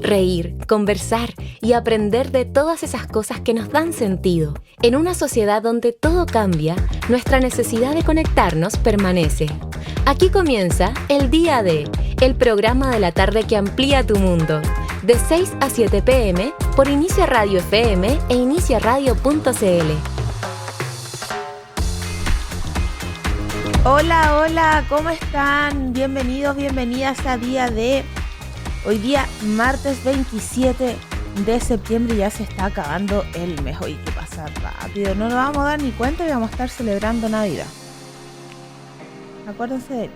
reír, conversar y aprender de todas esas cosas que nos dan sentido. En una sociedad donde todo cambia, nuestra necesidad de conectarnos permanece. Aquí comienza El Día de, el programa de la tarde que amplía tu mundo. De 6 a 7 p.m. por Inicia Radio FM e iniciaradio.cl. Hola, hola, ¿cómo están? Bienvenidos, bienvenidas a Día de... Hoy día, martes 27 de septiembre, ya se está acabando el mes. Oye, ¿qué pasa rápido? No nos vamos a dar ni cuenta y vamos a estar celebrando Navidad. Acuérdense de mí.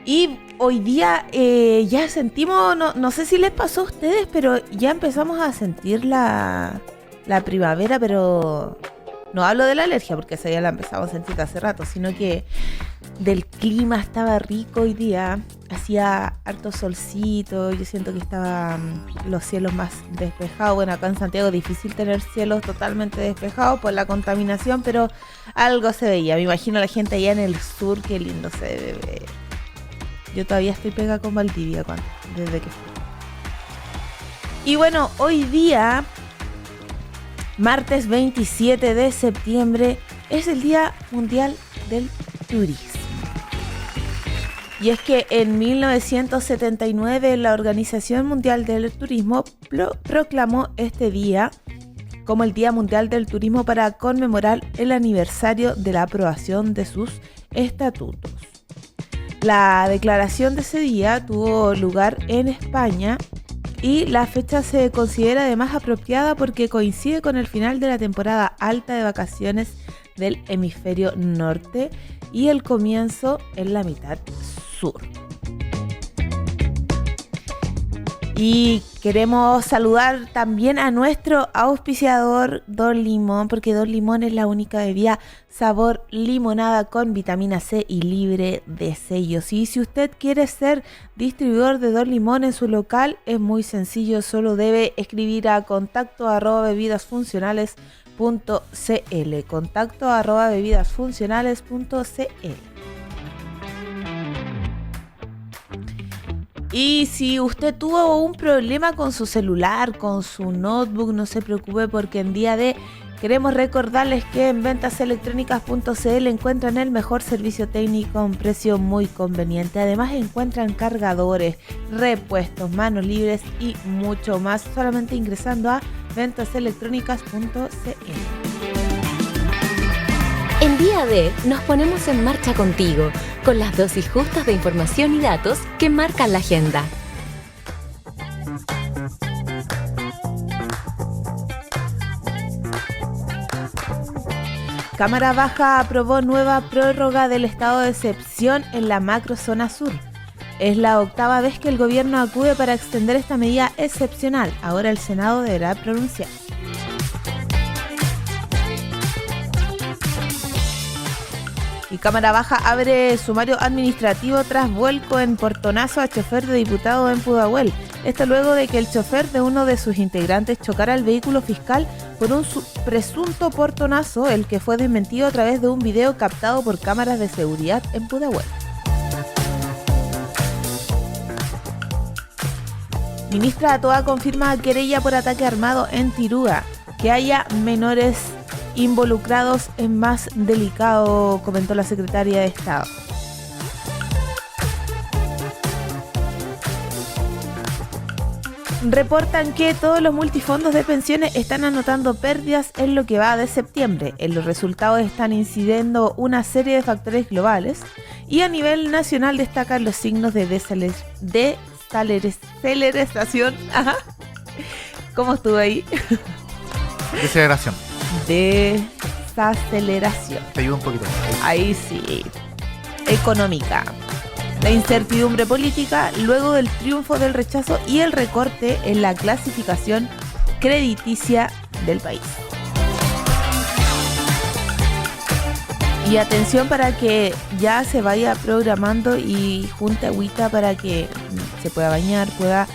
Y hoy día ya sentimos, no sé si les pasó a ustedes, pero ya empezamos a sentir la primavera, pero... No hablo de la alergia, porque esa ya la empezamos a sentir hace rato, sino que del clima estaba rico hoy día, hacía harto solcito, yo siento que estaban los cielos más despejados. Bueno, acá en Santiago es difícil tener cielos totalmente despejados por la contaminación, pero algo se veía. Me imagino a la gente allá en el sur, qué lindo se ve. Yo todavía estoy pegada con Valdivia desde que fui. Y bueno, hoy día... Martes 27 de septiembre es el Día Mundial del Turismo. Y es que en 1979 la Organización Mundial del Turismo proclamó este día como el Día Mundial del Turismo para conmemorar el aniversario de la aprobación de sus estatutos. La declaración de ese día tuvo lugar en España. Y la fecha se considera además apropiada porque coincide con el final de la temporada alta de vacaciones del hemisferio norte y el comienzo en la mitad sur. Y queremos saludar también a nuestro auspiciador Don Limón, porque Don Limón es la única bebida sabor limonada con vitamina C y libre de sellos. Y si usted quiere ser distribuidor de Don Limón en su local, es muy sencillo, solo debe escribir a contacto@bebidasfuncionales.cl, contacto@bebidasfuncionales.cl. Y si usted tuvo un problema con su celular, con su notebook, no se preocupe porque en Día de queremos recordarles que en ventaselectrónicas.cl encuentran el mejor servicio técnico a un precio muy conveniente. Además encuentran cargadores, repuestos, manos libres y mucho más solamente ingresando a ventaselectrónicas.cl. En Día de nos ponemos en marcha contigo, con las dosis justas de información y datos que marcan la agenda. Cámara Baja aprobó nueva prórroga del estado de excepción en la macrozona sur. Es la octava vez que el gobierno acude para extender esta medida excepcional. Ahora el Senado deberá pronunciar. Y Cámara Baja abre sumario administrativo tras vuelco en portonazo a chofer de diputado en Pudahuel. Esto luego de que el chofer de uno de sus integrantes chocara el vehículo fiscal por un presunto portonazo, el que fue desmentido a través de un video captado por cámaras de seguridad en Pudahuel. Ministra Toa confirma querella por ataque armado en Tirúa. Que haya menores involucrados es más delicado, comentó la secretaria de Estado. Reportan que todos los multifondos de pensiones están anotando pérdidas en lo que va de septiembre. En los resultados están incidiendo una serie de factores globales y a nivel nacional destacan los signos de desaceleración. ¿Cómo estuvo ahí? Desaceleración. Desaceleración. Te ayuda un poquito. Ahí sí. Económica. La incertidumbre política luego del triunfo del rechazo y el recorte en la clasificación crediticia del país. Y atención para que ya se vaya programando y junte agüita para que se pueda bañar, pueda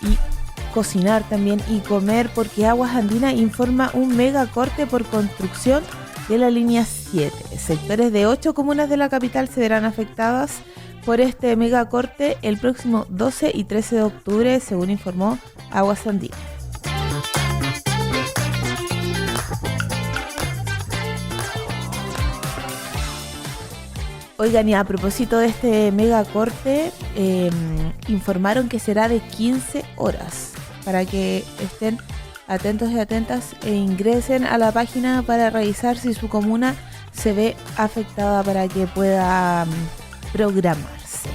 y cocinar también y comer, porque Aguas Andinas informa un mega corte por construcción de la línea 7. Sectores de 8 comunas de la capital se verán afectadas por este megacorte el próximo 12 y 13 de octubre, según informó Aguas Andinas. Oigan, y a propósito de este megacorte, informaron que será de 15 horas, para que estén atentos y atentas e ingresen a la página para revisar si su comuna se ve afectada para que pueda programarse.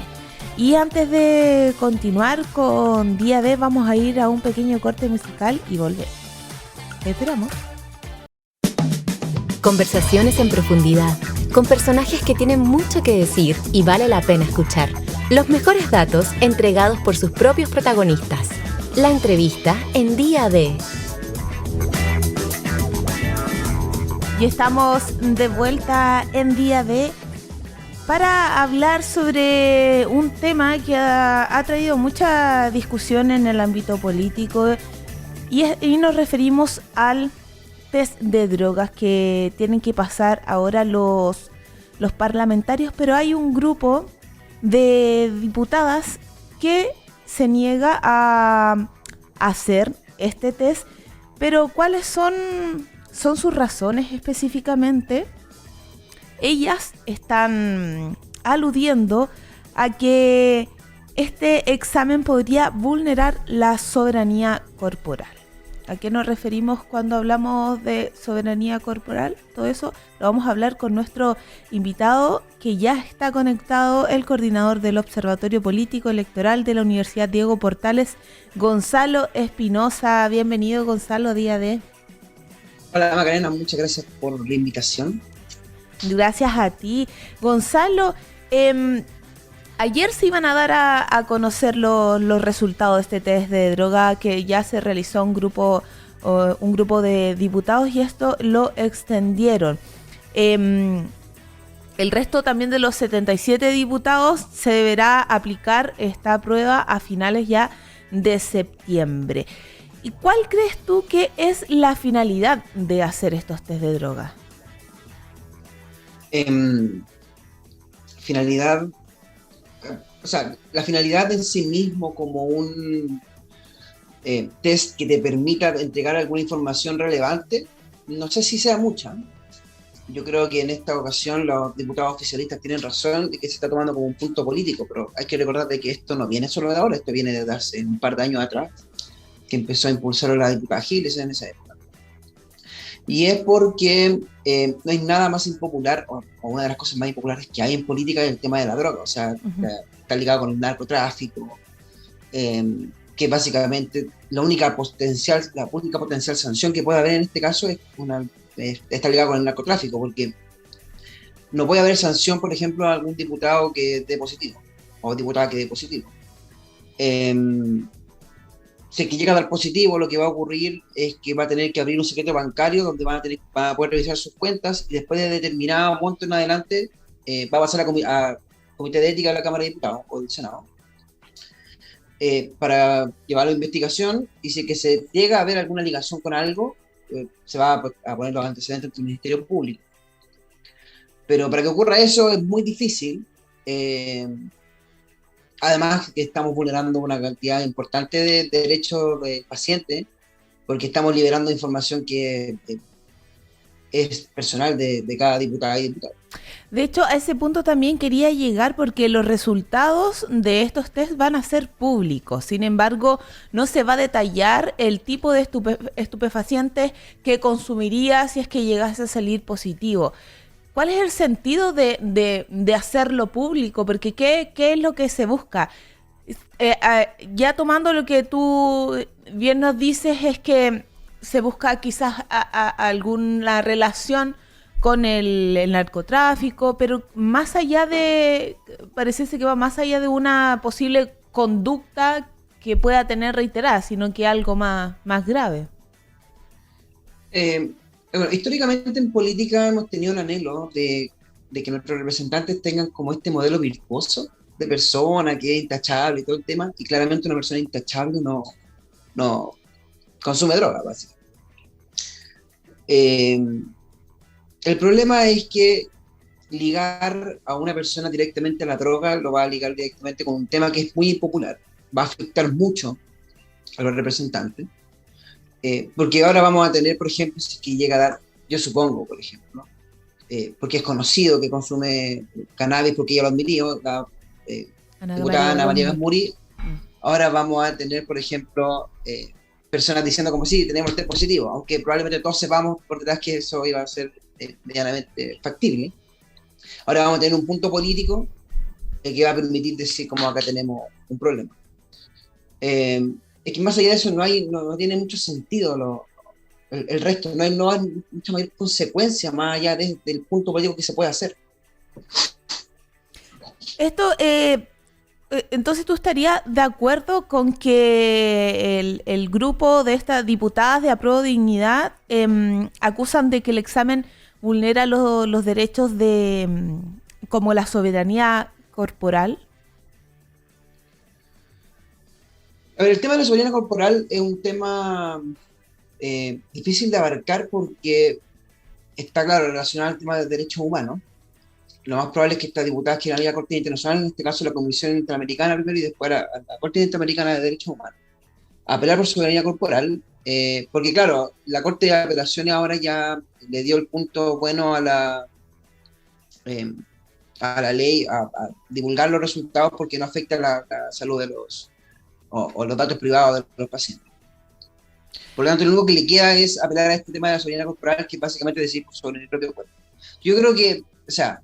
Y antes de continuar con Día D, vamos a ir a un pequeño corte musical y volvemos. ¿Te esperamos? Conversaciones en profundidad, con personajes que tienen mucho que decir y vale la pena escuchar. Los mejores datos entregados por sus propios protagonistas. La entrevista en Día D. Y estamos de vuelta en Día D para hablar sobre un tema que ha traído mucha discusión en el ámbito político y nos referimos al test de drogas que tienen que pasar ahora los parlamentarios, pero hay un grupo de diputadas que se niega a hacer este test, pero ¿cuáles son sus razones específicamente? Ellas están aludiendo a que este examen podría vulnerar la soberanía corporal. ¿A qué nos referimos cuando hablamos de soberanía corporal? Todo eso lo vamos a hablar con nuestro invitado, que ya está conectado, el coordinador del Observatorio Político Electoral de la Universidad Diego Portales, Gonzalo Espinosa. Bienvenido, Gonzalo, Día D. Hola Macarena, muchas gracias por la invitación. Gracias a ti, Gonzalo. Ayer se iban a dar a conocer los resultados de este test de droga que ya se realizó un grupo de diputados y esto lo extendieron. El resto también de los 77 diputados se deberá aplicar esta prueba a finales ya de septiembre. ¿Y cuál crees tú que es la finalidad de hacer estos test de droga? La finalidad en sí mismo como un test que te permita entregar alguna información relevante, no sé si sea mucha. Yo creo que en esta ocasión los diputados oficialistas tienen razón de que se está tomando como un punto político, pero hay que recordar de que esto no viene solo de ahora, esto viene de hace un par de años atrás, que empezó a impulsar a la diputada Giles en esa época. Y es porque no hay nada más impopular, o una de las cosas más impopulares que hay en política es el tema de la droga. O sea, está ligado con el narcotráfico, que básicamente la única potencial sanción que puede haber en este caso está ligado con el narcotráfico, porque no puede haber sanción, por ejemplo, a algún diputado que dé positivo, o diputada que dé positivo. Si es que llega a dar positivo, lo que va a ocurrir es que va a tener que abrir un secreto bancario donde van a poder revisar sus cuentas y después de determinado monto en adelante va a pasar a Comité de Ética de la Cámara de Diputados o del Senado para llevarlo a investigación, y si es que se llega a ver alguna ligación con algo, se va a poner los antecedentes ante el Ministerio Público. Pero para que ocurra eso es muy difícil. Además que estamos vulnerando una cantidad importante de derechos del paciente, porque estamos liberando información que es personal de cada diputada y diputado. De hecho, a ese punto también quería llegar, porque los resultados de estos test van a ser públicos. Sin embargo, no se va a detallar el tipo de estupefacientes que consumiría si es que llegase a salir positivo. ¿Cuál es el sentido de hacerlo público? Porque ¿qué es lo que se busca? Ya tomando lo que tú bien nos dices, es que se busca quizás alguna relación con el narcotráfico, pero más allá parece que va más allá de una posible conducta que pueda tener reiterada, sino que algo más grave. Bueno, históricamente en política hemos tenido un anhelo de que nuestros representantes tengan como este modelo virtuoso de persona que es intachable y todo el tema, y claramente una persona intachable no consume droga, básicamente. El problema es que ligar a una persona directamente a la droga, lo va a ligar directamente con un tema que es muy impopular, va a afectar mucho a los representantes, porque ahora vamos a tener, por ejemplo, si es que llega a dar, yo supongo, por ejemplo, ¿no? Porque es conocido que consume cannabis, porque ella lo admitió, la diputada Ana María Gasmuri, ahora vamos a tener, por ejemplo, personas diciendo como sí, tenemos el test positivo, aunque probablemente todos sepamos por detrás que eso iba a ser medianamente factible. Ahora vamos a tener un punto político que va a permitir decir como acá tenemos un problema. Es que más allá de eso no tiene mucho sentido el resto, no hay mucha mayor consecuencia más allá del punto político que se puede hacer. Esto, entonces tú estarías de acuerdo con que el grupo de estas diputadas de Apruebo Dignidad acusan de que el examen vulnera los derechos como la soberanía corporal. A ver, el tema de la soberanía corporal es un tema difícil de abarcar porque está, claro, relacionado al tema de derechos humanos. Lo más probable es que estas diputadas quieran ir a la Corte Internacional, en este caso la Comisión Interamericana primero y después a la Corte Interamericana de Derechos Humanos, a apelar por soberanía corporal, porque claro, la Corte de Apelaciones ahora ya le dio el punto bueno a la ley, a divulgar los resultados porque no afecta la salud de o los datos privados de los pacientes. Por lo tanto, lo único que le queda es apelar a este tema de la soberanía corporal, que básicamente decir sobre el propio cuerpo. Yo creo que, o sea,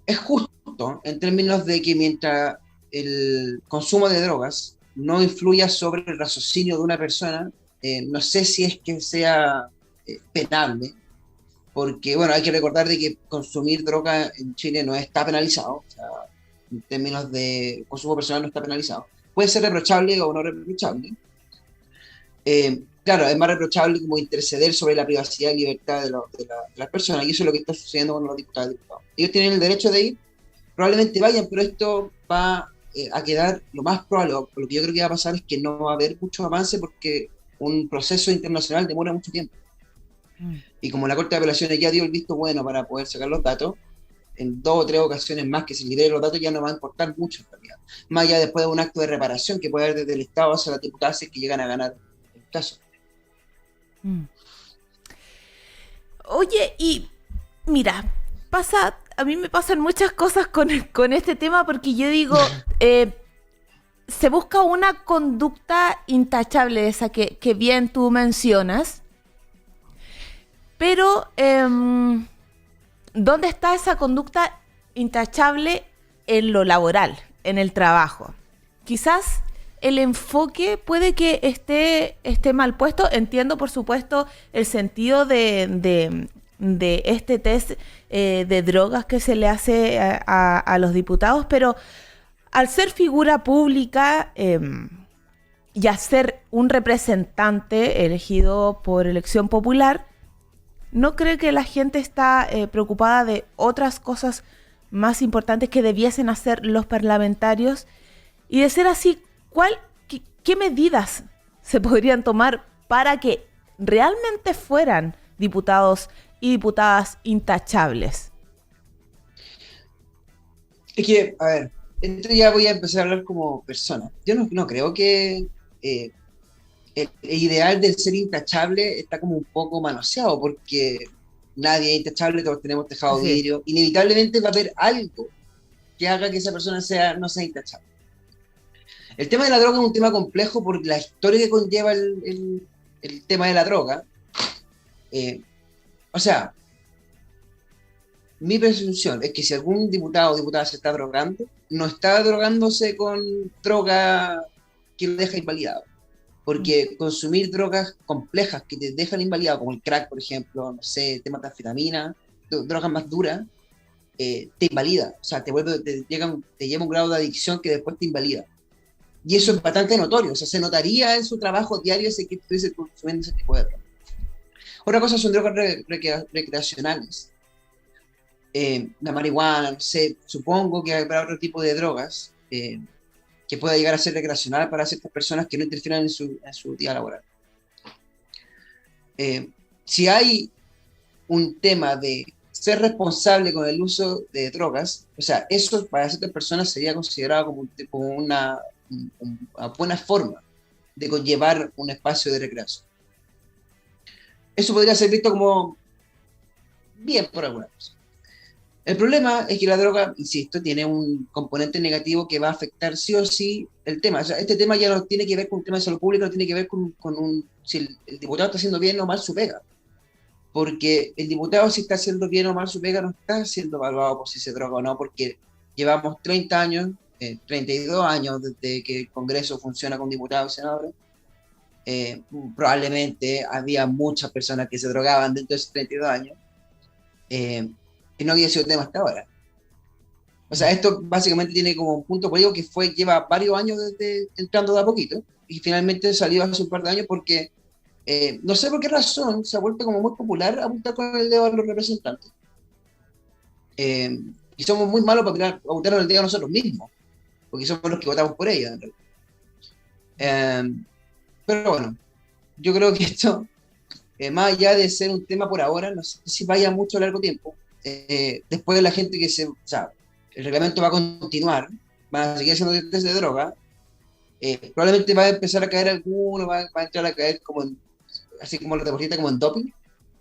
es justo en términos de que mientras el consumo de drogas no influya sobre el raciocinio de una persona, no sé si es que sea penable, porque, bueno, hay que recordar de que consumir droga en Chile no está penalizado, o sea, en términos de consumo personal no está penalizado. Puede ser reprochable o no reprochable. Claro, es más reprochable como interceder sobre la privacidad y libertad de las personas, y eso es lo que está sucediendo con los diputados y diputados. Ellos tienen el derecho de ir, probablemente vayan, pero esto va a quedar, lo más probable, o lo que yo creo que va a pasar es que no va a haber mucho avance porque un proceso internacional demora mucho tiempo. Y como la Corte de Apelaciones ya dio el visto bueno para poder sacar los datos, en 2 o 3 ocasiones más que se liberen los datos ya no va a importar mucho en realidad. Más allá después de un acto de reparación que puede haber desde el Estado hacia las diputadas que llegan a ganar el caso. Oye, y mira, a mí me pasan muchas cosas con este tema porque yo digo, se busca una conducta intachable, esa que bien tú mencionas, pero ¿dónde está esa conducta intachable en lo laboral, en el trabajo? Quizás el enfoque puede que esté mal puesto. Entiendo, por supuesto, el sentido de este test de drogas que se le hace a los diputados, pero al ser figura pública y a ser un representante elegido por elección popular, ¿no cree que la gente está preocupada de otras cosas más importantes que debiesen hacer los parlamentarios? Y de ser así, ¿qué medidas se podrían tomar para que realmente fueran diputados y diputadas intachables? Es que, a ver, entonces ya voy a empezar a hablar como persona. Yo no creo que el ideal del ser intachable está como un poco manoseado, porque nadie es intachable, todos tenemos tejado de vidrio. Inevitablemente va a haber algo que haga que esa persona no sea intachable. El tema de la droga es un tema complejo por la historia que conlleva el tema de la droga. O sea, mi presunción es que si algún diputado o diputada se está drogando, no está drogándose con droga que lo deja invalidado. Porque consumir drogas complejas que te dejan invalidado, como el crack, por ejemplo, no sé, temas de anfetamina, drogas más duras, te invalida. O sea, te lleva un grado de adicción que después te invalida. Y eso es bastante notorio. O sea, se notaría en su trabajo diario ese que estuviese consumiendo ese tipo de drogas. Otra cosa son drogas recreacionales. La marihuana, no sé, supongo que habrá otro tipo de drogas que pueda llegar a ser recreacional para ciertas personas que no interfieran en su día laboral. Si hay un tema de ser responsable con el uso de drogas, o sea, eso para ciertas personas sería considerado como una buena forma de conllevar un espacio de recreación. Eso podría ser visto como bien por alguna cosa. El problema es que la droga, insisto, tiene un componente negativo que va a afectar sí o sí el tema. O sea, este tema ya no tiene que ver con un tema de salud pública, no tiene que ver con si el diputado está haciendo bien o mal su pega. Porque el diputado, si está haciendo bien o mal su pega, no está siendo evaluado por si se droga o no, porque llevamos 30 años, 32 años desde que el Congreso funciona con diputados y senadores. Probablemente había muchas personas que se drogaban dentro de esos 32 años. Y no había sido tema hasta ahora. O sea, esto básicamente tiene como un punto político que lleva varios años desde entrando de a poquito, y finalmente salió hace un par de años porque no sé por qué razón se ha vuelto como muy popular apuntar con el dedo a los representantes. Y somos muy malos para apuntar con el dedo a nosotros mismos, porque somos los que votamos por ellos, en realidad. Pero bueno, yo creo que esto, más allá de ser un tema por ahora, no sé si vaya mucho a largo tiempo. Después de la gente o sea, el reglamento va a continuar, van a seguir haciendo test de droga, probablemente va a empezar a caer alguno, va a entrar a caer así como los deportistas, como en doping,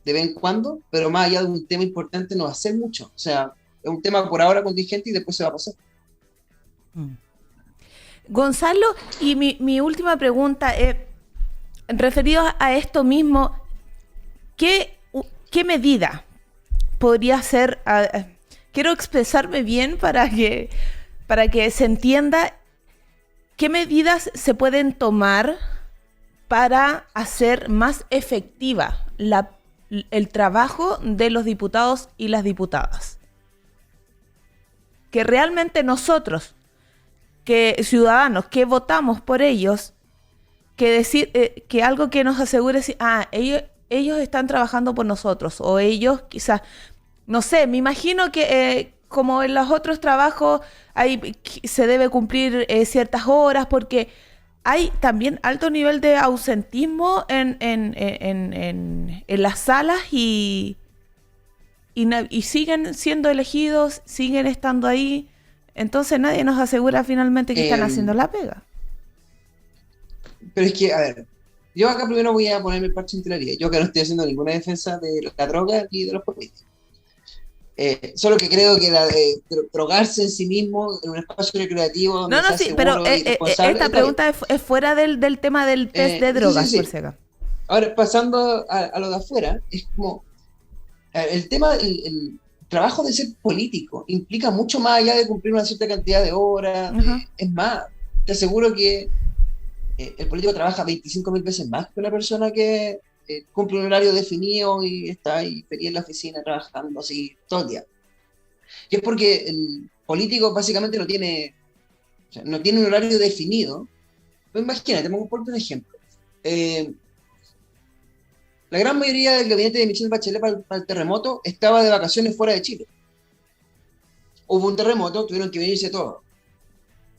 de vez en cuando, pero más allá de un tema importante no va a ser mucho. O sea, es un tema por ahora contingente y después se va a pasar. Gonzalo, y mi última pregunta es, referido a esto mismo, ¿qué medida podría ser? Quiero expresarme bien para que se entienda qué medidas se pueden tomar para hacer más efectiva el trabajo de los diputados y las diputadas. Que realmente nosotros, que ciudadanos, que votamos por ellos, que algo que nos asegure si ellos están trabajando por nosotros, o ellos quizás, no sé, me imagino que como en los otros trabajos se debe cumplir ciertas horas, porque hay también alto nivel de ausentismo en las salas y siguen siendo elegidos, siguen estando ahí, entonces nadie nos asegura finalmente que están haciendo la pega. Pero es que, a ver, yo acá primero voy a ponerme el parche en telaría. Yo acá no estoy haciendo ninguna defensa de la droga ni de los políticos. Solo que creo que drogarse en sí mismo en un espacio recreativo donde sea sí, seguro pero y responsable, esta pregunta es fuera del tema del test de drogas, sí. por si acá. Ahora, pasando a lo de afuera, es como el tema, el trabajo de ser político implica mucho más allá de cumplir una cierta cantidad de horas. Es más, te aseguro que el político trabaja 25.000 veces más que una persona que cumple un horario definido y está ahí feliz en la oficina trabajando así todo el día. Y es porque el político básicamente no tiene un horario definido. Pero imagínate, me pongo un ejemplo. La gran mayoría del gabinete de Michelle Bachelet para el terremoto estaba de vacaciones fuera de Chile. Hubo un terremoto, tuvieron que venirse todos,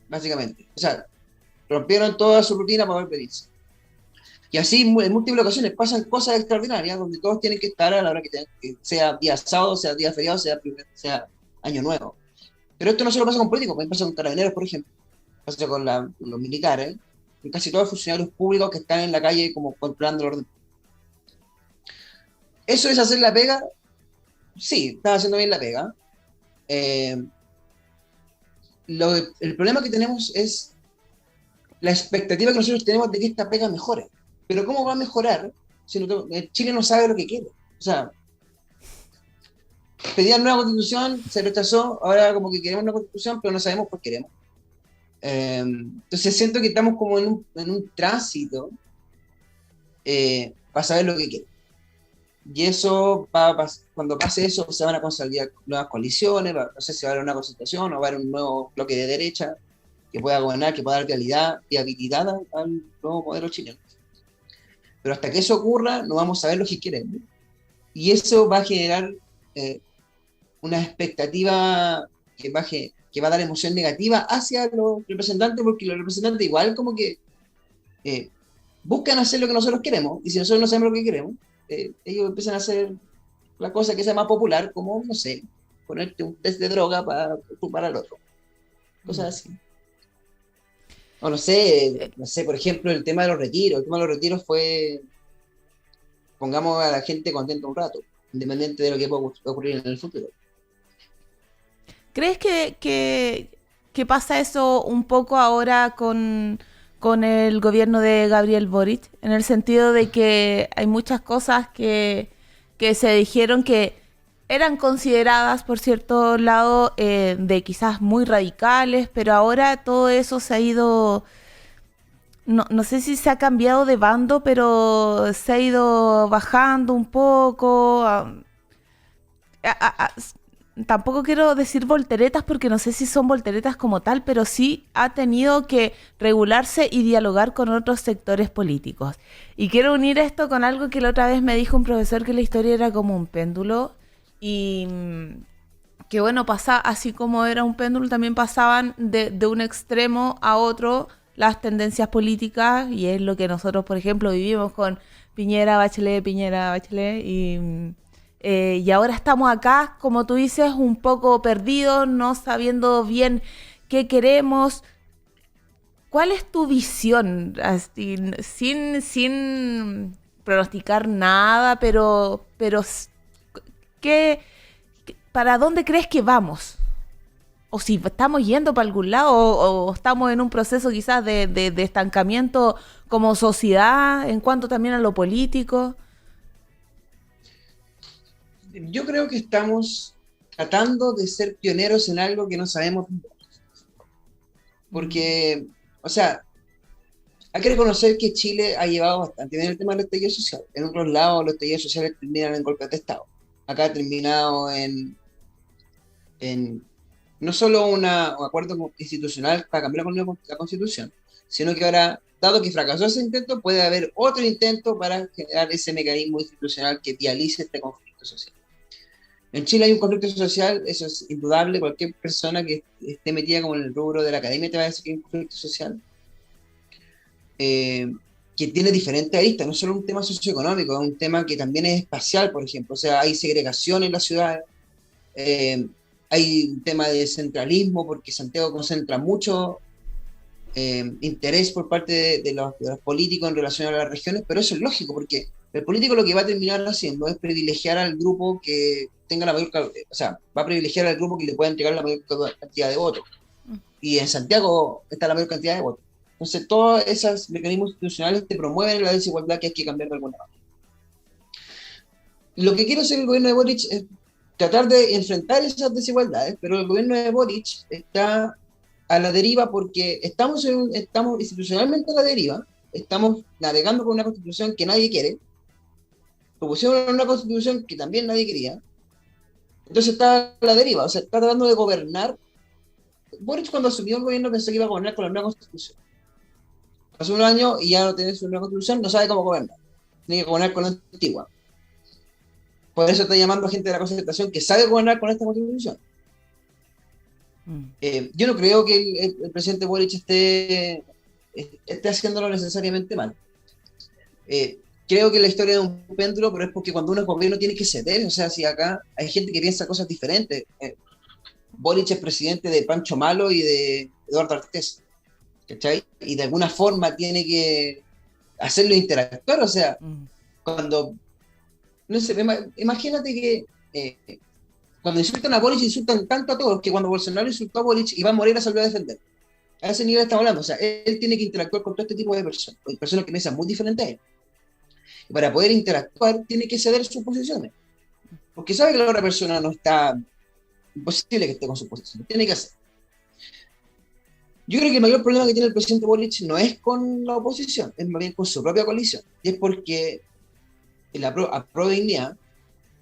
básicamente. O sea, rompieron toda su rutina para poder venirse. Y así en múltiples ocasiones pasan cosas extraordinarias donde todos tienen que estar a la hora que sea día sábado, sea día feriado, sea año nuevo. Pero esto no solo pasa con políticos, también pasa con carabineros, por ejemplo. Pasa con los militares, con casi todos los funcionarios públicos que están en la calle como controlando el orden. ¿Eso es hacer la pega? Sí, están haciendo bien la pega. El problema que tenemos es la expectativa que nosotros tenemos de que esta pega mejore. Pero ¿cómo va a mejorar si Chile no sabe lo que quiere? O sea, pedían nueva constitución, se rechazó, ahora como que queremos una constitución, pero no sabemos por qué queremos. Entonces siento que estamos como en un tránsito para saber lo que quiere. Y eso, cuando pase eso, se van a consolidar nuevas coaliciones, no sé si va a haber una concentración o va a haber un nuevo bloque de derecha que pueda gobernar, que pueda dar viabilidad al nuevo modelo chileno. Pero hasta que eso ocurra, no vamos a ver lo que queremos. Y eso va a generar una expectativa que va a dar emoción negativa hacia los representantes, porque los representantes igual como que buscan hacer lo que nosotros queremos, y si nosotros no sabemos lo que queremos, ellos empiezan a hacer la cosa que sea más popular, como, no sé, ponerte un test de droga para culpar al otro. Cosas así. O no sé, por ejemplo, el tema de los retiros. El tema de los retiros fue, pongamos a la gente contenta un rato, independiente de lo que pueda ocurrir en el futuro. ¿Crees que pasa eso un poco ahora con el gobierno de Gabriel Boric? En el sentido de que hay muchas cosas que se dijeron que eran consideradas por cierto lado de quizás muy radicales, pero ahora todo eso se ha ido, no sé si se ha cambiado de bando, pero se ha ido bajando un poco. A- a- Tampoco quiero decir volteretas porque no sé si son volteretas como tal, pero sí ha tenido que regularse y dialogar con otros sectores políticos. Y quiero unir esto con algo que la otra vez me dijo un profesor, que la historia era como un péndulo y que bueno, pasa así como era un péndulo, también pasaban de un extremo a otro las tendencias políticas, y es lo que nosotros, por ejemplo, vivimos con Piñera, Bachelet, y ahora estamos acá, como tú dices, un poco perdidos, no sabiendo bien qué queremos. ¿Cuál es tu visión? Así, sin pronosticar nada, pero ¿qué, ¿para dónde crees que vamos? O si estamos yendo para algún lado, o estamos en un proceso quizás de estancamiento como sociedad, en cuanto también a lo político. Yo creo que estamos tratando de ser pioneros en algo que no sabemos, porque, o sea, hay que reconocer que Chile ha llevado bastante bien el tema del estallido social. En otros lados los estallidos sociales terminan en golpes de Estado. Acá ha terminado en no solo un acuerdo institucional para cambiar la Constitución, sino que ahora, dado que fracasó ese intento, puede haber otro intento para generar ese mecanismo institucional que vialice este conflicto social. En Chile hay un conflicto social, eso es indudable. Cualquier persona que esté metida como en el rubro de la academia te va a decir que hay un conflicto social eh, que tiene diferentes aristas, no solo un tema socioeconómico, es un tema que también es espacial, por ejemplo. O sea, hay segregación en la ciudad, hay un tema de centralismo, porque Santiago concentra mucho interés por parte de los políticos en relación a las regiones, pero eso es lógico, porque el político lo que va a terminar haciendo es privilegiar al grupo que tenga la mayor, o sea, va a privilegiar al grupo que le pueda entregar la mayor cantidad de votos. Y en Santiago está la mayor cantidad de votos. Entonces, todos esos mecanismos institucionales te promueven la desigualdad que hay que cambiar de alguna manera. Lo que quiere hacer el gobierno de Boric es tratar de enfrentar esas desigualdades, pero el gobierno de Boric está a la deriva porque estamos institucionalmente a la deriva, estamos navegando con una constitución que nadie quiere, propusieron una constitución que también nadie quería, entonces está a la deriva, o sea, está tratando de gobernar. Boric, cuando asumió el gobierno, pensó que iba a gobernar con la nueva constitución. Hace un año y ya no tiene su nueva constitución, no sabe cómo gobernar, tiene que gobernar con la antigua. Por eso está llamando a gente de la concertación que sabe gobernar con esta constitución. Yo no creo que el presidente Boric esté haciéndolo necesariamente mal. Creo que la historia es un péndulo, pero es porque cuando uno es gobierno tiene que ceder. O sea, si acá hay gente que piensa cosas diferentes. Boric es presidente de Pancho Malo y de Eduardo Artés, ¿cachai? Y de alguna forma tiene que hacerlo interactuar. O sea, cuando, no sé, imagínate que cuando insultan a Boric, insultan tanto a todos que cuando Bolsonaro insultó a Boric, Iván Moreira salió a defender. A ese nivel estamos hablando. O sea, él tiene que interactuar con todo este tipo de personas que piensan muy diferentes a él. Y para poder interactuar, tiene que ceder sus posiciones. Porque sabe que la otra persona no está... Imposible que esté con sus posiciones. Tiene que hacer. Yo creo que el mayor problema que tiene el presidente Boric no es con la oposición, es más bien con su propia coalición. Y es porque la Prodignidad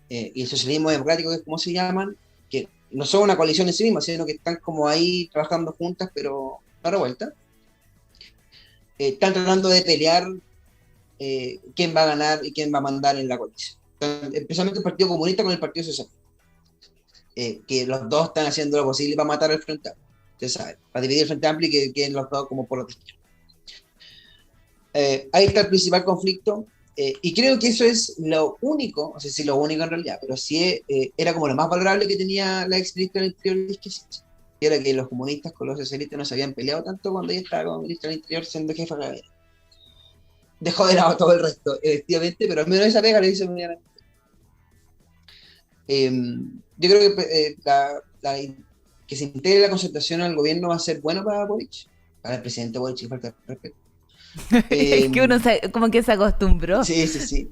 y el socialismo democrático, que es como se llaman, que no son una coalición en sí misma, sino que están como ahí trabajando juntas, pero a revuelta, están tratando de pelear quién va a ganar y quién va a mandar en la coalición. Especialmente el Partido Comunista con el Partido Socialista, que los dos están haciendo lo posible para matar al Frente Amplio, usted sabe, para dividir el Frente Amplio y que queden los dos como por los distintos. Ahí está el principal conflicto. Y creo que eso es lo único, no sé si lo único en realidad, pero sí era como lo más valorable que tenía la ex ministra del Interior, y era que los comunistas con los socialistas no se habían peleado tanto cuando ella estaba como ministra del Interior siendo jefa de gabinete. Dejó de lado todo el resto, efectivamente, pero al menos esa pega le hizo muy bien. Yo creo que que se integre la concertación al gobierno va a ser bueno para Boric, para el presidente Boric, falta de respeto. Es que uno como que se acostumbró. Sí.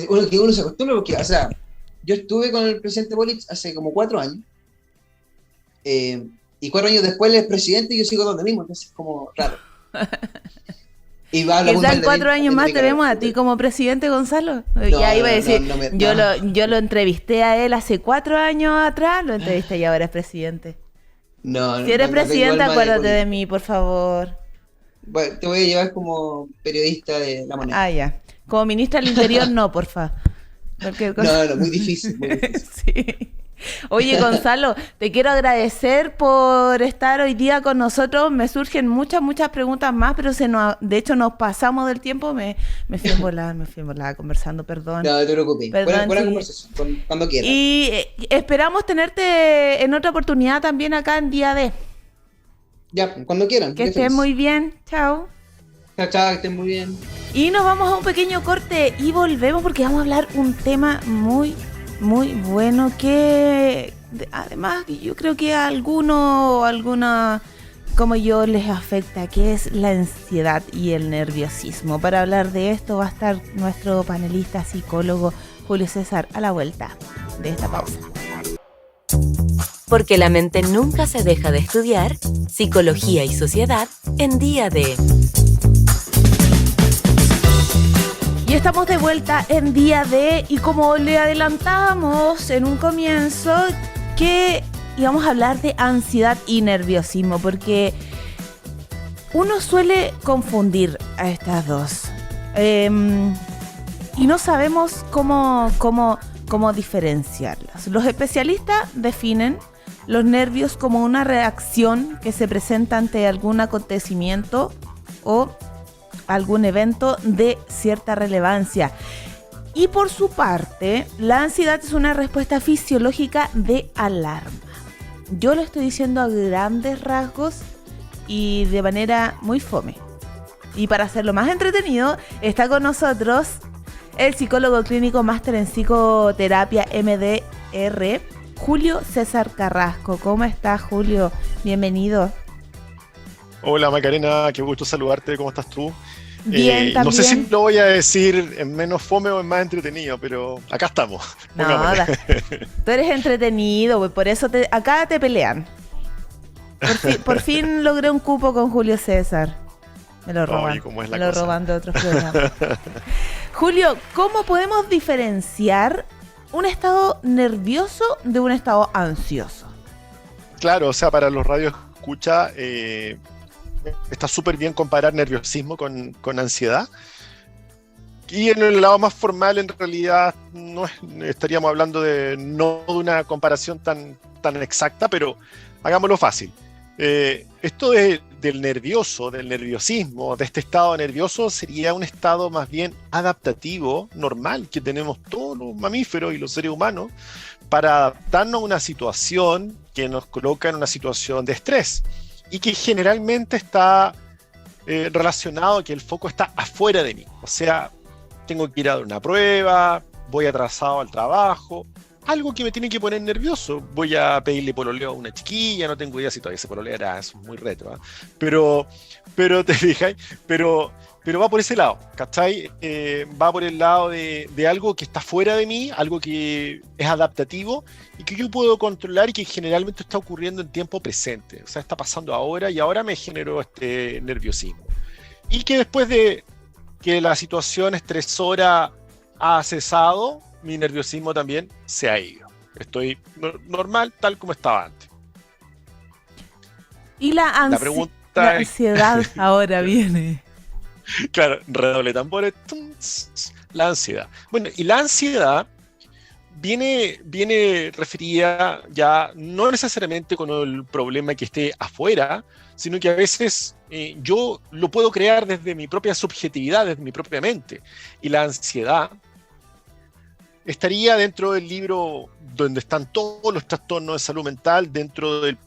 Uno se acostumbra porque, o sea, yo estuve con el presidente Boric hace como 4 años, y 4 años después él es presidente y yo sigo donde mismo, entonces es como raro. Y va a hablar muy Quizás mal en 4 años más te vemos a ti como presidente, Gonzalo. Ya iba a decir, yo lo entrevisté a él hace 4 años atrás, lo entrevisté y ahora es presidente. Si eres presidente, acuérdate de mí, por favor. Bueno, te voy a llevar como periodista de La Moneda. Ah, ya. Como ministra del Interior, no, porfa. No, muy difícil. Sí. Oye, Gonzalo, te quiero agradecer por estar hoy día con nosotros. Me surgen muchas preguntas más, pero de hecho nos pasamos del tiempo. Me fui en volada conversando, perdón. No, no te preocupes. Buena conversación, cuando quieras. Y esperamos tenerte en otra oportunidad también acá en Día D. Ya, cuando quieran. Que estés muy bien. Chao. Chao, que estén muy bien. Y nos vamos a un pequeño corte y volvemos porque vamos a hablar un tema muy bueno que además yo creo que a alguna como yo les afecta, que es la ansiedad y el nerviosismo. Para hablar de esto va a estar nuestro panelista psicólogo Julio César a la vuelta de esta pausa. Porque la mente nunca se deja de estudiar, Psicología y Sociedad en Día D. Y estamos de vuelta en Día D y como le adelantamos en un comienzo que íbamos a hablar de ansiedad y nerviosismo porque uno suele confundir a estas dos y no sabemos cómo diferenciarlas. Los especialistas definen los nervios como una reacción que se presenta ante algún acontecimiento o algún evento de cierta relevancia. Y por su parte, la ansiedad es una respuesta fisiológica de alarma. Yo lo estoy diciendo a grandes rasgos y de manera muy fome. Y para hacerlo más entretenido, está con nosotros el psicólogo clínico máster en psicoterapia MDR, Julio César Carrasco. ¿Cómo estás, Julio? Bienvenido. Hola Macarena, qué gusto saludarte, ¿cómo estás tú? Bien, también. No sé si lo voy a decir en menos fome o en más entretenido, pero acá estamos. No, tú eres entretenido, por eso acá te pelean. Por fin logré un cupo con Julio César. Me lo roban. Oye, ¿cómo es la me lo cosa? roban de otros programas. Julio, ¿cómo podemos diferenciar un estado nervioso de un estado ansioso? Claro, o sea, para los radios escucha, está súper bien comparar nerviosismo con ansiedad. Y en el lado más formal, en realidad, estaríamos hablando no de una comparación tan exacta, pero hagámoslo fácil. Esto del nerviosismo, de este estado nervioso, sería un estado más bien adaptativo, normal, que tenemos todos los mamíferos y los seres humanos, para adaptarnos a una situación que nos coloca en una situación de estrés. Y que generalmente está relacionado a que el foco está afuera de mí. O sea, tengo que ir a dar una prueba, voy atrasado al trabajo, algo que me tiene que poner nervioso. Voy a pedirle pololeo a una chiquilla, no tengo idea si todavía se pololeará, eso es muy retro, ¿eh? Pero te fijas, pero va por ese lado, ¿cachai? Va por el lado de algo que está fuera de mí, algo que es adaptativo y que yo puedo controlar y que generalmente está ocurriendo en tiempo presente. O sea, está pasando ahora y ahora me generó este nerviosismo. Y que después de que la situación estresora ha cesado, mi nerviosismo también se ha ido. Estoy normal, tal como estaba antes. Y la ansiedad ahora viene. Claro, redoble tambores, la ansiedad. Bueno, y la ansiedad viene referida ya no necesariamente con el problema que esté afuera, sino que a veces yo lo puedo crear desde mi propia subjetividad, desde mi propia mente. Y la ansiedad estaría dentro del libro donde están todos los trastornos de salud mental, dentro del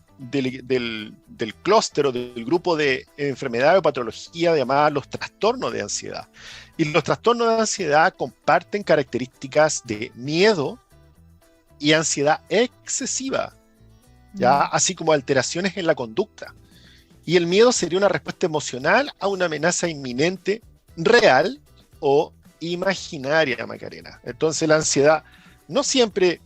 clúster o del grupo de enfermedades o patología llamadas los trastornos de ansiedad. Y los trastornos de ansiedad comparten características de miedo y ansiedad excesiva, ¿ya? Así como alteraciones en la conducta. Y el miedo sería una respuesta emocional a una amenaza inminente, real o imaginaria, Macarena. Entonces la ansiedad no siempre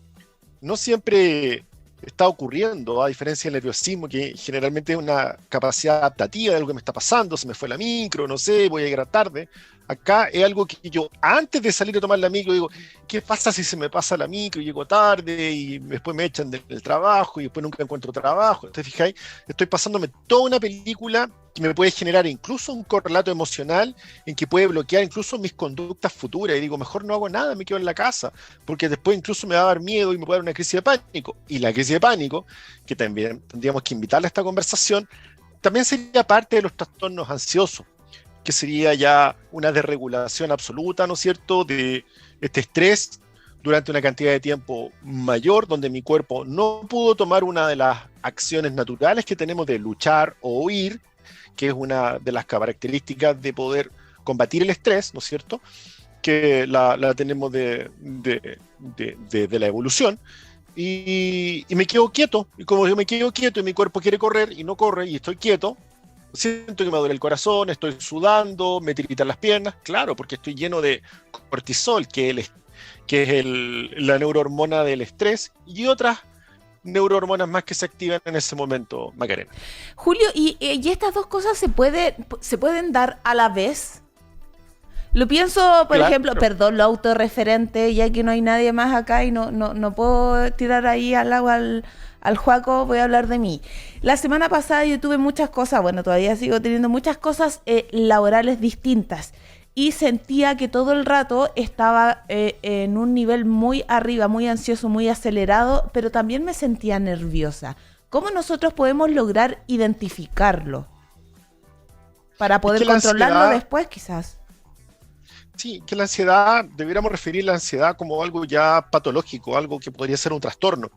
está ocurriendo, a diferencia del nerviosismo, que generalmente es una capacidad adaptativa de algo que me está pasando, se me fue la micro, no sé, voy a llegar tarde. Acá es algo que yo, antes de salir a tomar la micro, digo, ¿qué pasa si se me pasa la micro y llego tarde y después me echan del trabajo y después nunca encuentro trabajo? ¿Te fijáis? Estoy pasándome toda una película que me puede generar incluso un correlato emocional en que puede bloquear incluso mis conductas futuras. Y digo, mejor no hago nada, me quedo en la casa, porque después incluso me va a dar miedo y me puede dar una crisis de pánico. Y la crisis de pánico, que también tendríamos que invitarle a esta conversación, también sería parte de los trastornos ansiosos, que sería ya una desregulación absoluta, ¿no es cierto?, de este estrés durante una cantidad de tiempo mayor, donde mi cuerpo no pudo tomar una de las acciones naturales que tenemos de luchar o huir, que es una de las características de poder combatir el estrés, ¿no es cierto?, que la tenemos de la evolución, y me quedo quieto, y como yo me quedo quieto y mi cuerpo quiere correr y no corre y estoy quieto, siento que me duele el corazón, estoy sudando, me tiritan las piernas, claro, porque estoy lleno de cortisol, que es la neurohormona del estrés, y otras neurohormonas más que se activan en ese momento, Macarena. Julio, ¿y estas dos cosas se pueden dar a la vez? Lo pienso, por ejemplo, perdón, lo autorreferente, ya que no hay nadie más acá y no puedo tirar ahí al agua al Juaco, voy a hablar de mí. La semana pasada yo tuve muchas cosas, bueno, todavía sigo teniendo muchas cosas laborales distintas, y sentía que todo el rato estaba en un nivel muy arriba, muy ansioso, muy acelerado, pero también me sentía nerviosa. ¿Cómo nosotros podemos lograr identificarlo? Para poder controlarlo después, quizás. Sí, que la ansiedad, debiéramos referir la ansiedad como algo ya patológico, algo que podría ser un trastorno,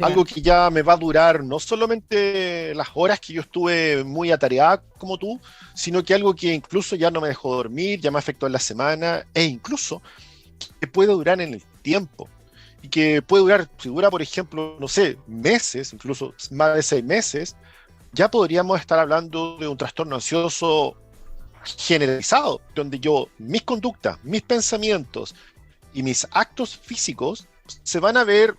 algo que ya me va a durar no solamente las horas que yo estuve muy atareada como tú, sino que algo que incluso ya no me dejó dormir, ya me afectó en la semana, e incluso que puede durar en el tiempo, y que puede durar, si dura por ejemplo, no sé, meses, incluso más de 6 meses, ya podríamos estar hablando de un trastorno ansioso generalizado, donde mis conductas, mis pensamientos y mis actos físicos se van a ver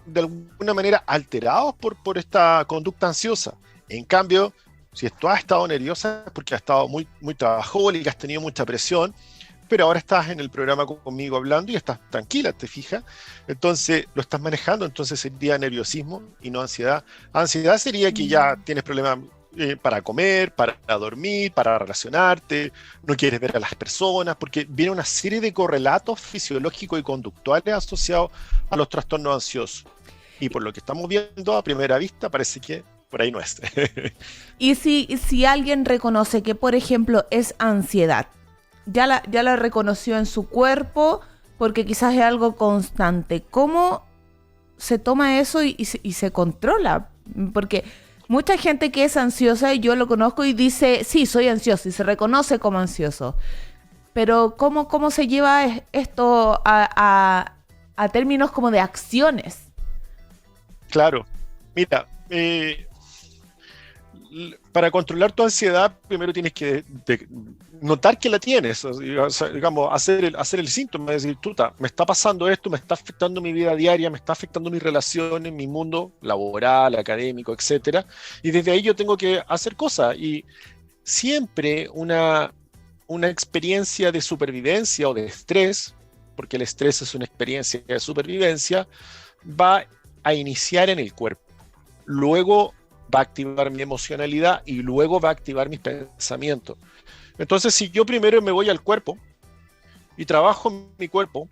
de alguna manera alterados por esta conducta ansiosa. En cambio, si tú has estado nerviosa es porque has estado muy, muy trabajólica, has tenido mucha presión, pero ahora estás en el programa conmigo hablando y estás tranquila, ¿te fijas? Entonces lo estás manejando, entonces sería nerviosismo y no ansiedad. Ansiedad sería que ya tienes problemas para comer, para dormir, para relacionarte, no quieres ver a las personas, porque viene una serie de correlatos fisiológicos y conductuales asociados a los trastornos ansiosos. Y por lo que estamos viendo a primera vista, parece que por ahí no es. Y si alguien reconoce que, por ejemplo, es ansiedad, ya la reconoció en su cuerpo, porque quizás es algo constante, ¿cómo se toma eso y se controla? Porque mucha gente que es ansiosa, y yo lo conozco, y dice, sí, soy ansioso, y se reconoce como ansioso. Pero ¿cómo se lleva esto a términos como de acciones? Claro. Mira, para controlar tu ansiedad, primero tienes que notar que la tienes, o sea, digamos, hacer el síntoma, decir, me está pasando esto, me está afectando mi vida diaria, me está afectando mis relaciones, mi mundo laboral, académico, etcétera, y desde ahí yo tengo que hacer cosas, y siempre una experiencia de supervivencia o de estrés, porque el estrés es una experiencia de supervivencia, va a iniciar en el cuerpo, luego va a activar mi emocionalidad y luego va a activar mis pensamientos. Entonces, si yo primero me voy al cuerpo y trabajo en mi cuerpo,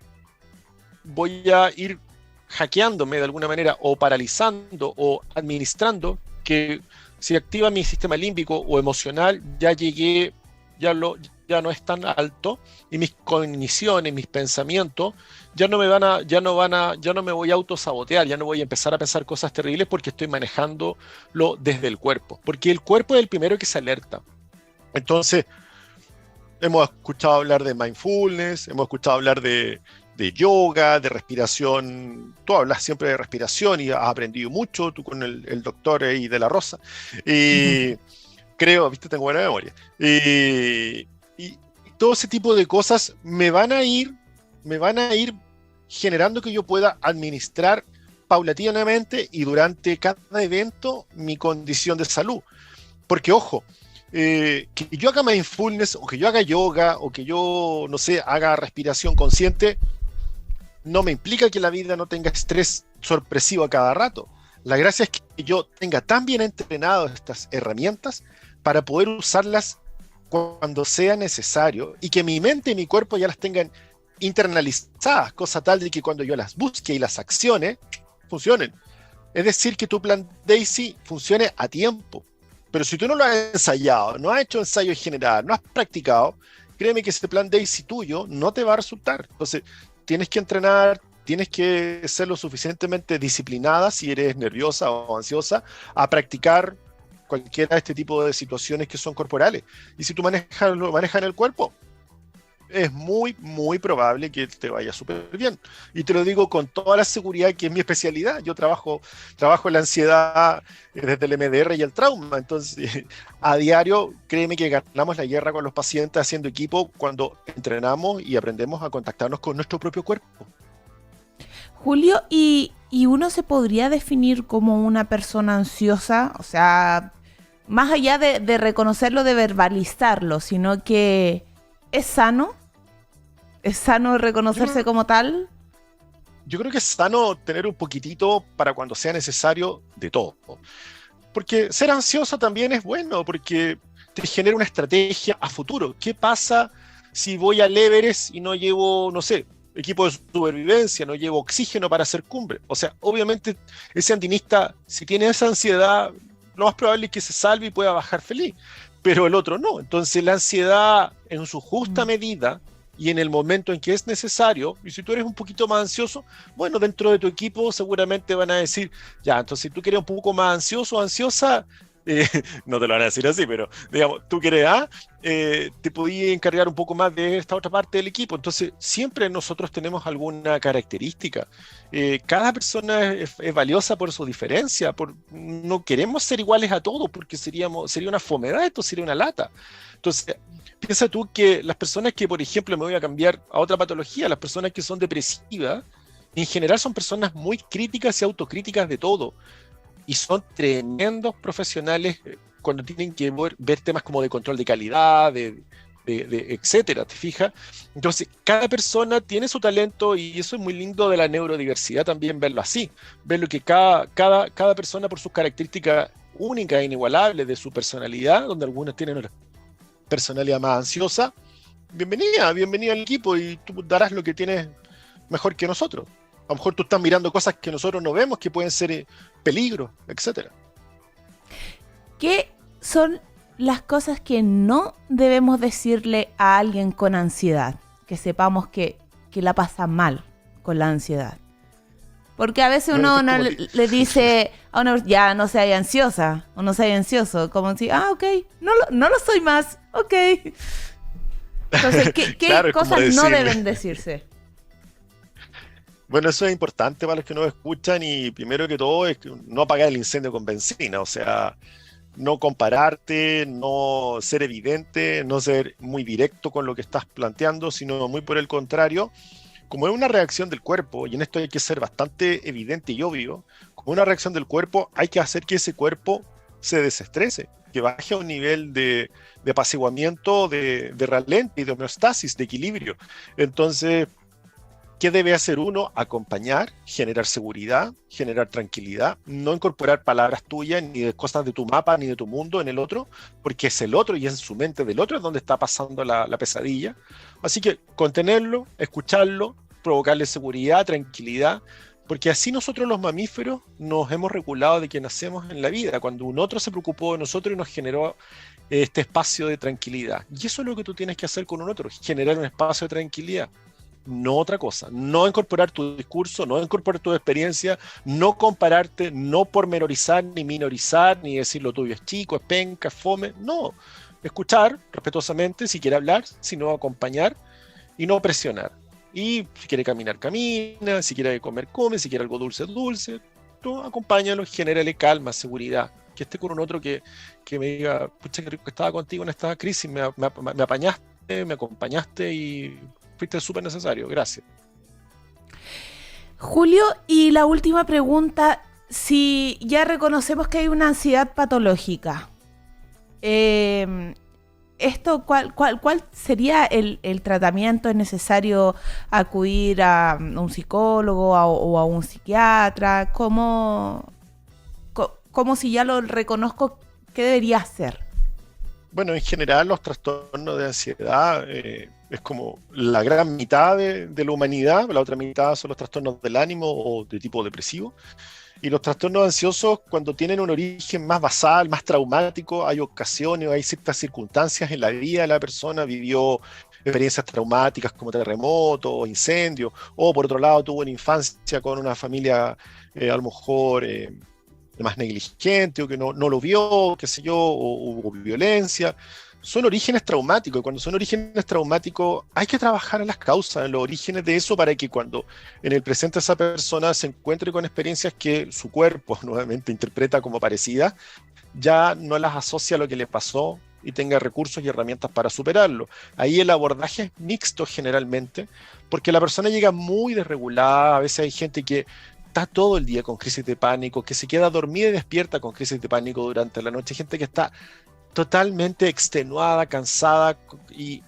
voy a ir hackeándome de alguna manera o paralizando o administrando que Si activa mi sistema límbico o emocional, ya no es tan alto, y mis cogniciones, mis pensamientos, ya no me voy a autosabotear, ya no voy a empezar a pensar cosas terribles porque estoy manejándolo desde el cuerpo, porque el cuerpo es el primero que se alerta. Entonces, hemos escuchado hablar de mindfulness, hemos escuchado hablar de yoga, de respiración. Tú hablas siempre de respiración y has aprendido mucho, tú con el doctor ahí de la Rosa. Y creo, viste, tengo buena memoria. Y todo ese tipo de cosas me van a ir generando que yo pueda administrar paulatinamente y durante cada evento mi condición de salud. Porque, ojo, que yo haga mindfulness, o que yo haga yoga, o que yo, no sé, haga respiración consciente, no me implica que la vida no tenga estrés sorpresivo a cada rato. La gracia es que yo tenga tan bien entrenado estas herramientas para poder usarlas cuando sea necesario, y que mi mente y mi cuerpo ya las tengan internalizadas, cosa tal de que cuando yo las busque y las accione, funcionen. Es decir, que tu plan Daisy funcione a tiempo. Pero si tú no lo has ensayado, no has hecho ensayo en general, no has practicado, créeme que ese plan Daisy tuyo no te va a resultar. Entonces, tienes que entrenar, tienes que ser lo suficientemente disciplinada si eres nerviosa o ansiosa a practicar cualquiera de este tipo de situaciones que son corporales. Y si tú lo manejas en el cuerpo, es muy, muy probable que te vaya súper bien. Y te lo digo con toda la seguridad, que es mi especialidad. Yo trabajo la ansiedad desde el MDR y el trauma. Entonces, a diario, créeme que ganamos la guerra con los pacientes haciendo equipo cuando entrenamos y aprendemos a contactarnos con nuestro propio cuerpo. Julio, ¿y uno se podría definir como una persona ansiosa? O sea, más allá de reconocerlo, de verbalizarlo, sino que ¿es sano? ¿Es sano reconocerse como tal? Yo creo que es sano tener un poquitito para cuando sea necesario de todo. Porque ser ansioso también es bueno, porque te genera una estrategia a futuro. ¿Qué pasa si voy al Everest y no llevo, no sé, equipo de supervivencia, no llevo oxígeno para hacer cumbre? O sea, obviamente ese andinista, si tiene esa ansiedad, lo más probable es que se salve y pueda bajar feliz, pero el otro no. Entonces la ansiedad en su justa medida y en el momento en que es necesario, y si tú eres un poquito más ansioso, bueno, dentro de tu equipo seguramente van a decir, ya, entonces si tú quieres un poco más ansioso o ansiosa, no te lo van a decir así, pero digamos, tú quieres te podías encargar un poco más de esta otra parte del equipo. Entonces siempre nosotros tenemos alguna característica. Cada persona es valiosa por su diferencia, no queremos ser iguales a todos, porque sería una fomedad, esto sería una lata. Entonces piensa tú que las personas que, por ejemplo, me voy a cambiar a otra patología, las personas que son depresivas, en general son personas muy críticas y autocríticas de todo. Y son tremendos profesionales cuando tienen que ver temas como de control de calidad, de etcétera, ¿te fijas? Entonces, cada persona tiene su talento, y eso es muy lindo de la neurodiversidad también, verlo así. Verlo que cada persona, por sus características únicas e inigualables de su personalidad, donde algunos tienen una personalidad más ansiosa, bienvenida al equipo, y tú darás lo que tienes mejor que nosotros. A lo mejor tú estás mirando cosas que nosotros no vemos, que pueden ser peligros, etc. ¿Qué son las cosas que no debemos decirle a alguien con ansiedad? Que sepamos que la pasa mal con la ansiedad. Porque a veces uno le dice a una persona, ya no seas ansiosa, o no seas ansioso, como si, ok, no lo soy más, ok. Entonces, ¿qué claro, cosas no deben decirse? Bueno, eso es importante para los que nos escuchan, y primero que todo es no apagar el incendio con benzina, o sea, no compararte, no ser evidente, no ser muy directo con lo que estás planteando, sino muy por el contrario, como es una reacción del cuerpo, y en esto hay que ser bastante evidente y obvio, como una reacción del cuerpo hay que hacer que ese cuerpo se desestrese, que baje a un nivel de apaciguamiento, de ralente y de homeostasis, de equilibrio. Entonces, ¿qué debe hacer uno? Acompañar, generar seguridad, generar tranquilidad, no incorporar palabras tuyas, ni de cosas de tu mapa, ni de tu mundo en el otro, porque es el otro y es en su mente del otro es donde está pasando la pesadilla. Así que contenerlo, escucharlo, provocarle seguridad, tranquilidad, Porque así nosotros los mamíferos nos hemos regulado de que nacemos en la vida, cuando un otro se preocupó de nosotros y nos generó este espacio de tranquilidad. Y eso es lo que tú tienes que hacer con un otro, generar un espacio de tranquilidad, no otra cosa. No incorporar tu discurso, no incorporar tu experiencia, no compararte, no pormenorizar, ni minorizar, ni decir lo tuyo es chico, es penca, es fome. No, escuchar respetuosamente, si quiere hablar, si no acompañar y no presionar. Y si quiere caminar, camina, si quiere comer, come, si quiere algo dulce, dulce. Tú acompáñalo, genérale calma, seguridad. Que esté con un otro que me diga, pucha, qué rico que estaba contigo en esta crisis, me apañaste, me acompañaste y fuiste súper necesario, gracias. Julio, y la última pregunta, si ya reconocemos que hay una ansiedad patológica, ¿cuál sería el tratamiento? ¿Es necesario acudir a un psicólogo o a un psiquiatra? ¿Cómo si ya lo reconozco, qué debería hacer? Bueno, en general los trastornos de ansiedad es como la gran mitad de la humanidad, la otra mitad son los trastornos del ánimo o de tipo depresivo. Y los trastornos ansiosos, cuando tienen un origen más basal, más traumático, hay ocasiones, hay ciertas circunstancias en la vida de la persona, vivió experiencias traumáticas como terremotos o incendios, o por otro lado tuvo una infancia con una familia a lo mejor más negligente o que no lo vio, qué sé yo, o hubo violencia. Son orígenes traumáticos, y cuando son orígenes traumáticos hay que trabajar en las causas, en los orígenes de eso, para que cuando en el presente esa persona se encuentre con experiencias que su cuerpo nuevamente interpreta como parecidas, ya no las asocia a lo que le pasó y tenga recursos y herramientas para superarlo. Ahí el abordaje es mixto generalmente, porque la persona llega muy desregulada. A veces hay gente que está todo el día con crisis de pánico, que se queda dormida y despierta con crisis de pánico durante la noche, gente que está totalmente extenuada, cansada, y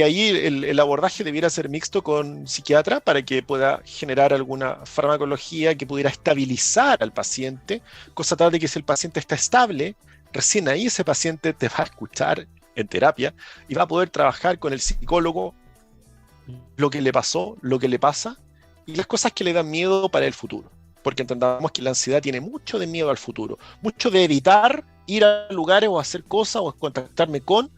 ahí el abordaje debiera ser mixto con psiquiatra para que pueda generar alguna farmacología que pudiera estabilizar al paciente, cosa tal de que si el paciente está estable, recién ahí ese paciente te va a escuchar en terapia y va a poder trabajar con el psicólogo lo que le pasó, lo que le pasa y las cosas que le dan miedo para el futuro. Porque entendamos que la ansiedad tiene mucho de miedo al futuro, mucho de evitar ir a lugares o hacer cosas o contactarme con,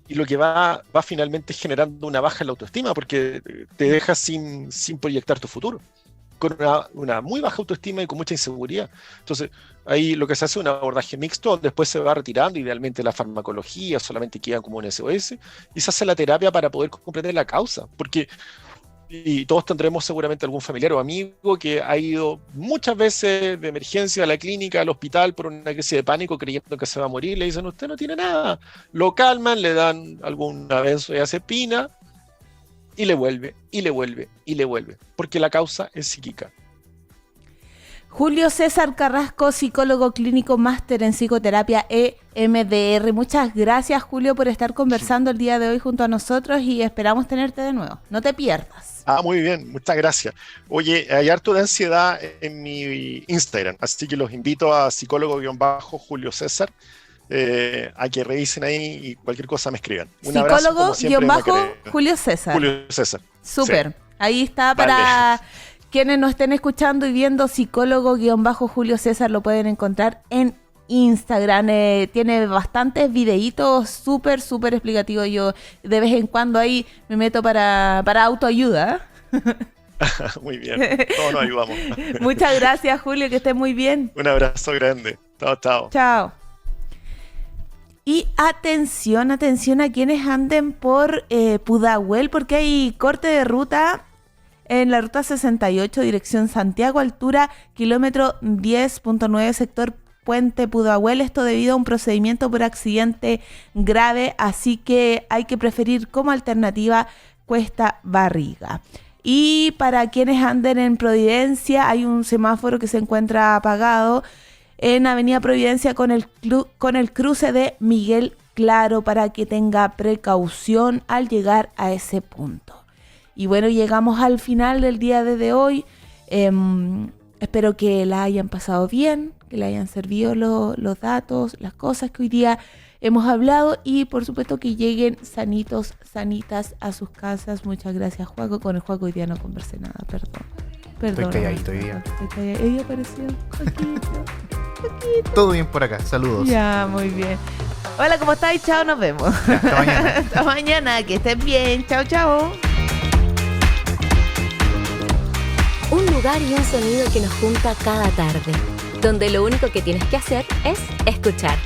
y lo que va finalmente generando una baja en la autoestima, porque te deja sin proyectar tu futuro, con una muy baja autoestima y con mucha inseguridad. Entonces, ahí lo que se hace es un abordaje mixto, después se va retirando, idealmente la farmacología, solamente queda como un SOS, y se hace la terapia para poder comprender la causa, porque y todos tendremos seguramente algún familiar o amigo que ha ido muchas veces de emergencia a la clínica, al hospital por una crisis de pánico creyendo que se va a morir. Le dicen, usted no tiene nada. Lo calman, le dan alguna benzodiazepina y le vuelve, y le vuelve, y le vuelve. Porque la causa es psíquica. Julio César Carrasco, psicólogo clínico, máster en psicoterapia EMDR. Muchas gracias, Julio, por estar conversando el día de hoy junto a nosotros y esperamos tenerte de nuevo. No te pierdas. Muy bien, muchas gracias. Oye, hay harto de ansiedad en mi Instagram, así que los invito a psicólogo-Julio César, a que revisen ahí y cualquier cosa me escriban. Un abrazo, como siempre, Psicólogo-Julio César. Julio César. Súper. Sí. Ahí está para... Vale. Quienes nos estén escuchando y viendo, psicólogo-Julio César, lo pueden encontrar en Instagram. Tiene bastantes videitos súper explicativos. Yo de vez en cuando ahí me meto para autoayuda. Muy bien, todos nos ayudamos. Muchas gracias, Julio, que estés muy bien. Un abrazo grande. Chao. Chao. Y atención a quienes anden por Pudahuel, porque hay corte de ruta en la ruta 68, dirección Santiago, altura kilómetro 10.9, sector Puente Pudahuel. Esto debido a un procedimiento por accidente grave, así que hay que preferir como alternativa Cuesta Barriga. Y para quienes anden en Providencia, hay un semáforo que se encuentra apagado en Avenida Providencia con el cruce de Miguel Claro, para que tenga precaución al llegar a ese punto. Y bueno, llegamos al final del día de hoy. Espero que la hayan pasado bien, que le hayan servido los datos, las cosas que hoy día hemos hablado y por supuesto que lleguen sanitos, sanitas a sus casas. Muchas gracias, Juaco. Con el Juaco hoy día no conversé nada, perdón. Perdón. Estoy calladito hoy día. Ella apareció. Poquito. Todo bien por acá, saludos. Ya, muy bien. Hola, ¿cómo estáis? Chao, nos vemos. Ya, hasta mañana. Hasta mañana, que estén bien. Chao, chao. Un lugar y un sonido que nos junta cada tarde, donde lo único que tienes que hacer es escuchar.